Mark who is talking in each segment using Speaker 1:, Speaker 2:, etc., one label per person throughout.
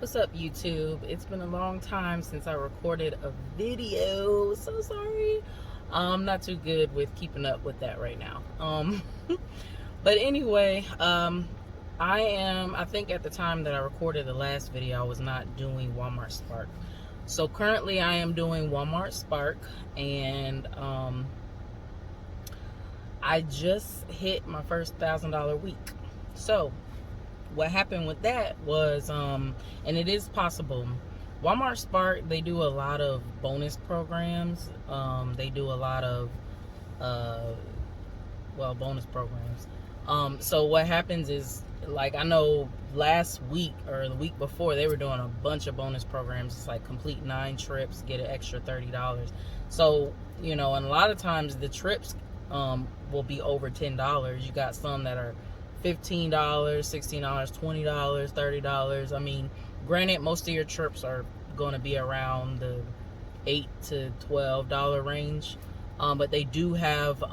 Speaker 1: What's up, YouTube? It's been a long time since I recorded a video. So sorry. I'm not too good with keeping up with that right now. But anyway, I think at the time that I recorded the last video, I was not doing Walmart Spark. So currently I am doing Walmart Spark, and I just hit my first $1,000 week. So what happened with that was, and it is possible, Walmart Spark, they do a lot of bonus programs. They do a lot of bonus programs. So what happens is, like, I know last week or the week before, they were doing a bunch of bonus programs. It's like complete 9 trips, get an extra $30. So, and a lot of times the trips will be over $10. You got some that are $15, $16, $20, $30. I mean, granted, most of your trips are going to be around the $8 to $12 range, but they do have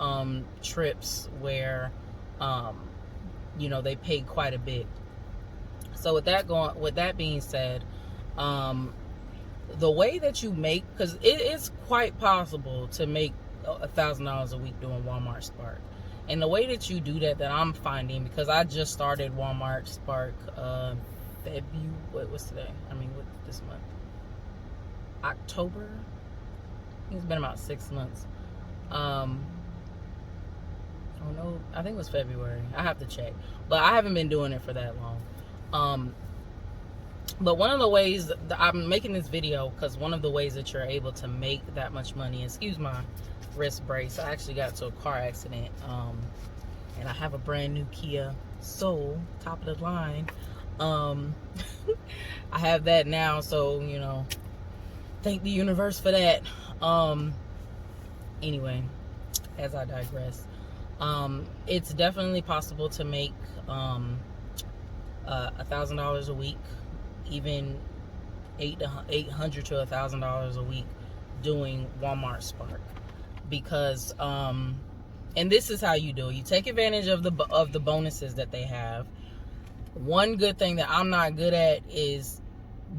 Speaker 1: trips where they pay quite a bit. So with that being said, the way that you make, because it is quite possible to make $1,000 a week doing Walmart Spark. And the way that you do that I'm finding, because I just started Walmart Spark what's today? This month? October? I think it's been about 6 months. Oh no, I think it was February. I have to check. But I haven't been doing it for that long. But one of the ways that I'm making this video, because one of the ways that you're able to make that much money, excuse my wrist brace, I actually got into a car accident, and I have a brand new Kia Soul, top of the line. I have that now, so thank the universe for that. Anyway, as I digress, it's definitely possible to make $1,000 a week, even $800 to $1,000 a week doing Walmart Spark. Because and this is how you do it. You take advantage of the bonuses that they have. One good thing that I'm not good at is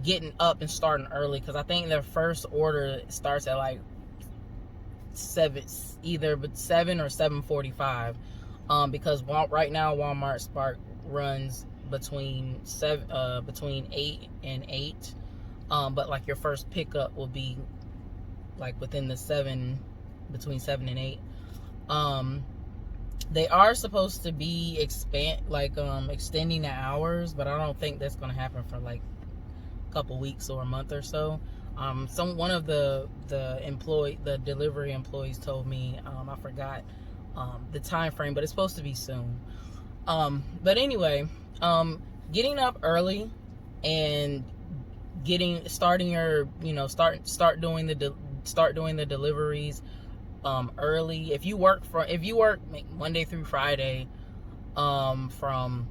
Speaker 1: getting up and starting early, because I think their first order starts at like 7 or 7:45. Because right now Walmart Spark runs between 8 and 8. But like your first pickup will be like within between 7 and 8. They are supposed to be extending the hours, but I don't think that's going to happen for like a couple weeks or a month or so. One of the delivery employees told me, I forgot the time frame, but it's supposed to be soon. But anyway, getting up early and starting your start doing the deliveries early. If you work Monday through Friday, from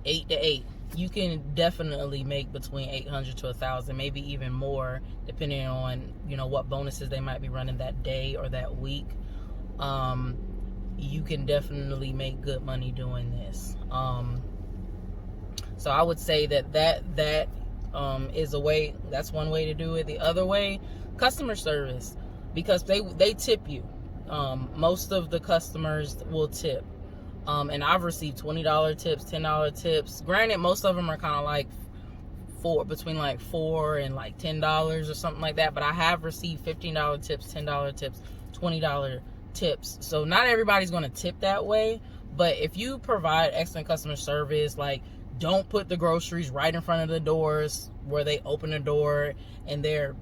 Speaker 1: 8 to 8, you can definitely make between $800 to $1,000, maybe even more, depending on what bonuses they might be running that day or that week. You can definitely make good money doing this. So I would say that is a way. That's one way to do it. The other way, customer service, because they tip you. Most of the customers will tip. And I've received $20 tips, $10 tips. Granted, most of them are kind of like between like $4 and like $10 or something like that. But I have received $15 tips, $10 tips, $20 tips. So not everybody's going to tip that way. But if you provide excellent customer service, like, don't put the groceries right in front of the doors where they open the door and they're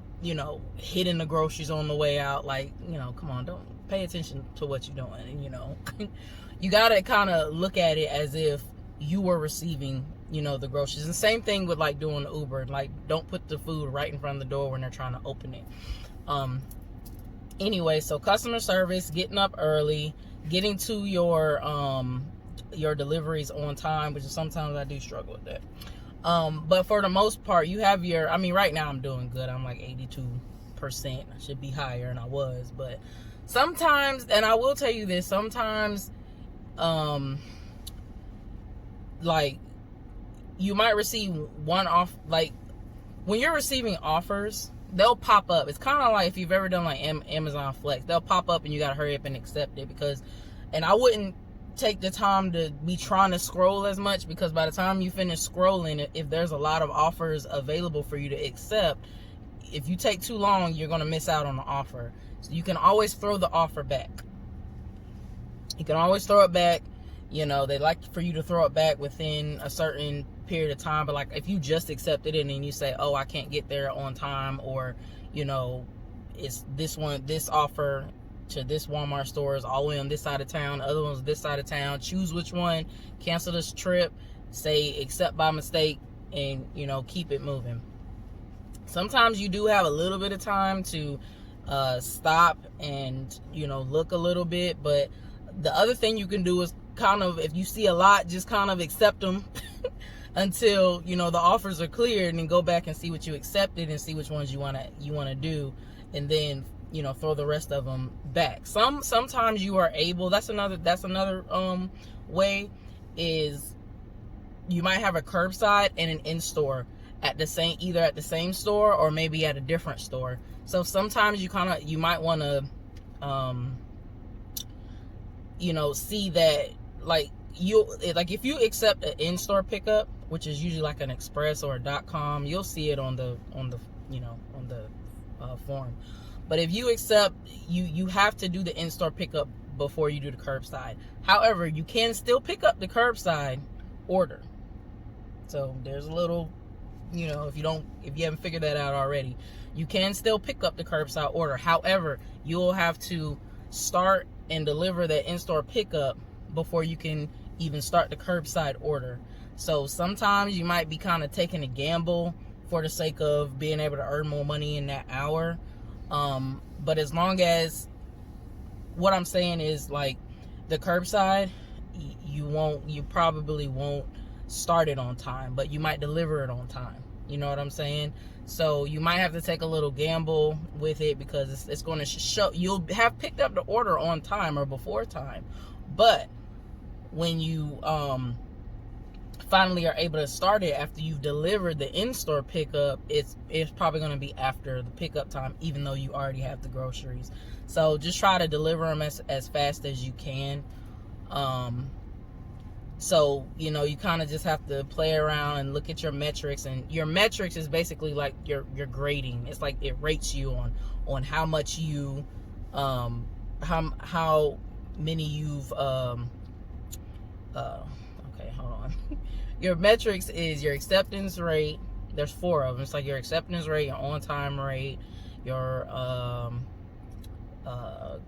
Speaker 1: hitting the groceries on the way out. Like, come on, don't pay attention to what you're doing. And you gotta kind of look at it as if you were receiving the groceries. And same thing with like doing Uber. Like, don't put the food right in front of the door when they're trying to open it. Anyway, so customer service, getting up early, getting to your deliveries on time, which is sometimes I do struggle with that. But for the most part, you have right now I'm doing good. I'm like 82%. I should be higher, and I was. But sometimes, and I will tell you this, sometimes, like, you might receive one off, like, when you're receiving offers, they'll pop up. It's kind of like if you've ever done like Amazon Flex, they'll pop up and you got to hurry up and accept it, because, and I wouldn't take the time to be trying to scroll as much, because by the time you finish scrolling, if there's a lot of offers available for you to accept, if you take too long, you're going to miss out on the offer. So you can always throw the offer back. You can always throw it back. You know, they like for you to throw it back within a certain period of time. But like if you just accepted it and you say, oh, I can't get there on time, or, you know, it's this offer to this Walmart store is all the way on this side of town, the other one's this side of town, choose which one, cancel this trip, say accept by mistake, and, you know, keep it moving. Sometimes you do have a little bit of time to stop and, you know, look a little bit. But the other thing you can do is kind of, if you see a lot, just kind of accept them until, you know, the offers are cleared, and then go back and see what you accepted and see which ones you want to do, and then, you know, throw the rest of them back. Sometimes you are able, that's another way, is you might have a curbside and an in-store at the same, either at the same store or maybe at a different store. So sometimes you might want to you know, see that, like if you accept an in-store pickup, which is usually like an express or a .com, you'll see it on the you know, on the form. But if you accept, you have to do the in-store pickup before you do the curbside. However, you can still pick up the curbside order. So there's a little, you know, if you haven't figured that out already, you can still pick up the curbside order. However, you'll have to start and deliver that in-store pickup before you can even start the curbside order. So sometimes you might be kind of taking a gamble for the sake of being able to earn more money in that hour. But as long as, what I'm saying is, like, the curbside, you probably won't start it on time, but you might deliver it on time. You know what I'm saying? So you might have to take a little gamble with it, because it's going to show you'll have picked up the order on time or before time. But when you finally are able to start it after you've delivered the in-store pickup, it's probably going to be after the pickup time, even though you already have the groceries. So just try to deliver them as fast as you can. So, you know, you kind of just have to play around and look at your metrics, and your metrics is basically like your grading. It's like it rates you on how much you how many you've okay, hold on. Your metrics is your acceptance rate. There's 4 of them. It's like your acceptance rate, your on-time rate, your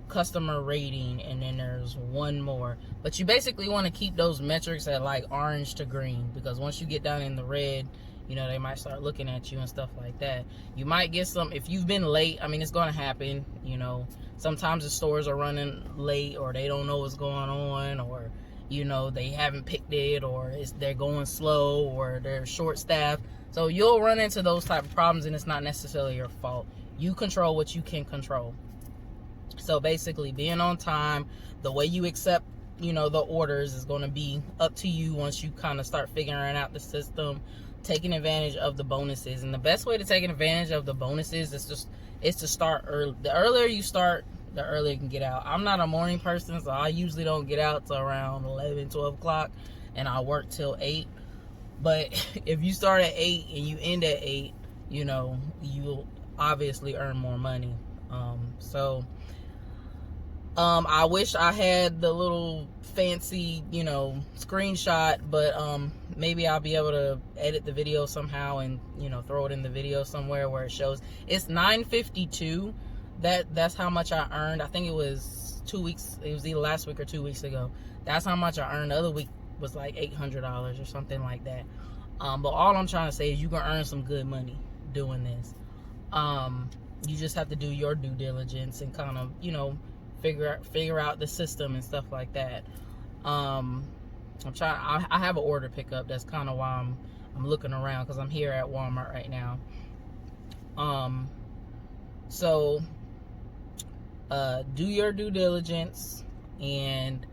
Speaker 1: customer rating, and then there's one more. But you basically want to keep those metrics at like orange to green, because once you get down in the red, you know, they might start looking at you and stuff like that. You might get some, if you've been late, I mean, it's going to happen. You know, sometimes the stores are running late, or they don't know what's going on, or, you know, they haven't picked it, or they're going slow, or they're short staffed. So you'll run into those type of problems, and it's not necessarily your fault. You control what you can control. So basically, being on time, the way you accept, you know, the orders is going to be up to you once you kind of start figuring out the system, taking advantage of the bonuses. And the best way to take advantage of the bonuses is to start early. The earlier you start, the earlier you can get out. I'm not a morning person, so I usually don't get out till around 11, 12 o'clock, and I work till 8. But if you start at 8 and you end at 8, you know, you'll obviously earn more money. I wish I had the little fancy, you know, screenshot, but maybe I'll be able to edit the video somehow and, you know, throw it in the video somewhere where it shows. It's $9.52. That's how much I earned. I think it was 2 weeks. It was either last week or 2 weeks ago. That's how much I earned. The other week was like $800 or something like that. But all I'm trying to say is you can earn some good money doing this. You just have to do your due diligence and kind of, you know, figure out the system and stuff like that. I have an order pickup. That's kind of why I'm looking around, because I'm here at Walmart right now. So do your due diligence, and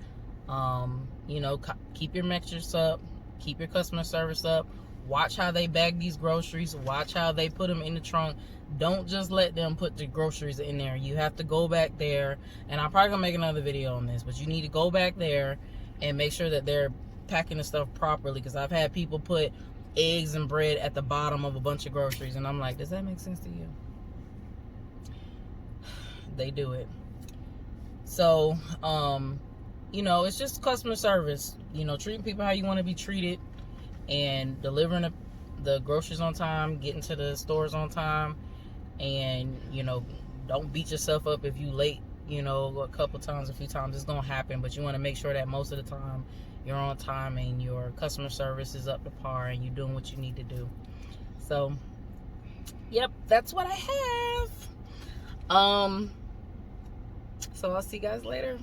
Speaker 1: you know, keep your metrics up, keep your customer service up, Watch how they bag these groceries. Watch how they put them in the trunk. Don't just let them put the groceries in there. You have to go back there, and I'm probably gonna make another video on this, but you need to go back there and make sure that they're packing the stuff properly, because I've had people put eggs and bread at the bottom of a bunch of groceries, and I'm like, does that make sense to you? They do it. So you know, it's just customer service, you know, treating people how you want to be treated, and delivering the groceries on time, getting to the stores on time. And, you know, don't beat yourself up if you late, you know, a few times. It's gonna happen, but you want to make sure that most of the time you're on time and your customer service is up to par and you're doing what you need to do. So yep, that's what I have. So I'll see you guys later.